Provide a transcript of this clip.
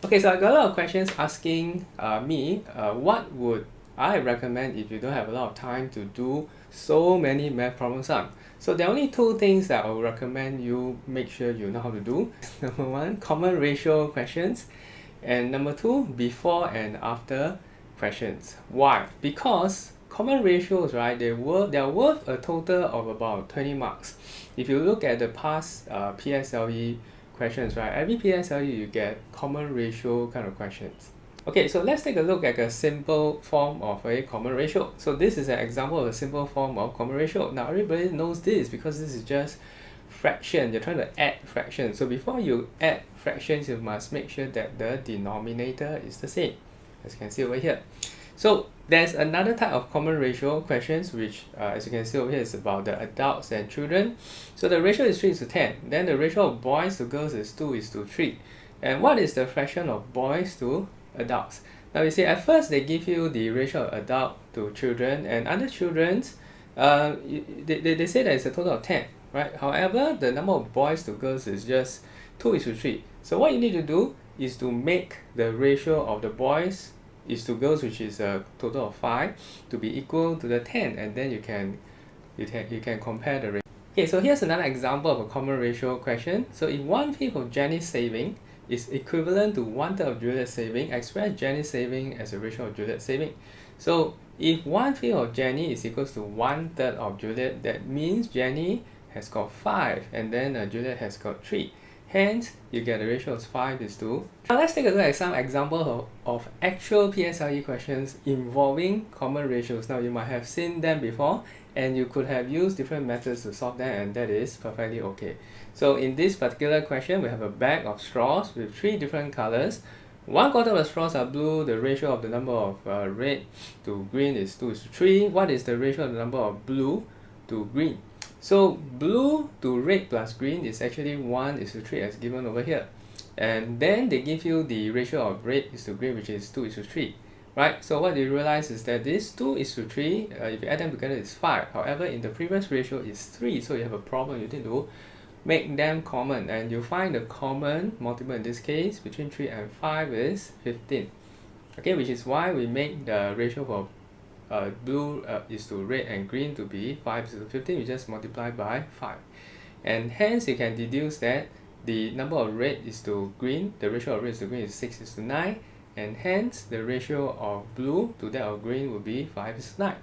Okay, so I got a lot of questions asking me what would I recommend if you don't have a lot of time to do so many math problems on. So there are only two things that I would recommend you make sure you know how to do. Number one, common ratio questions, and number two, before and after questions. Why? Because common ratios, right, they are worth a total of about 20 marks. If you look at the past PSLE questions, right, every PSLE you get common ratio kind of questions. Okay, so let's take a look at a simple form of a common ratio. So this is an example of a simple form of common ratio. Now everybody knows this because this is just fraction. You're trying to add fractions. So before you add fractions, you must make sure that the denominator is the same, as you can see over here. So there's another type of common ratio questions which as you can see over here is about the adults and children. So the ratio is 3:10. Then the ratio of boys to girls is 2:3. And what is the fraction of boys to adults? Now you see at first they give you the ratio of adult to children, and under children's they say that it's a total of 10, right? However, the number of boys to girls is just 2:3. So what you need to do is to make the ratio of the boys is to girls, which is a total of 5, to be equal to the 10, and then you can compare the ratio. Okay, so here's another example of a common ratio question. So if 1/5 of Jenny's saving is equivalent to 1/3 of Juliet's saving, express Jenny's saving as a ratio of Juliet's saving. So if 1/5 of Jenny is equals to 1/3 of Juliet, that means Jenny has got 5 and then Juliet has got 3. Hence, you get a ratio of 5:2. Now let's take a look at some examples of actual PSLE questions involving common ratios. Now you might have seen them before and you could have used different methods to solve them, and that is perfectly okay. So in this particular question, we have a bag of straws with 3 different colors. 1/4 of the straws are blue. The ratio of the number of red to green is 2:3. What is the ratio of the number of blue to green? So blue to red plus green is actually 1:3 as given over here. And then they give you the ratio of red is to green, which is 2:3. Right? So what you realize is that this 2:3, if you add them together, is 5. However, in the previous ratio is 3, so you have a problem. You need to make them common, and you find the common multiple in this case between 3 and 5 is 15. Okay, which is why we make the ratio for blue is to red and green to be 5:15. You just multiply by 5, and hence you can deduce that the number of red is to green, the ratio of red is to green is 6:9, and hence the ratio of blue to that of green will be 5:9.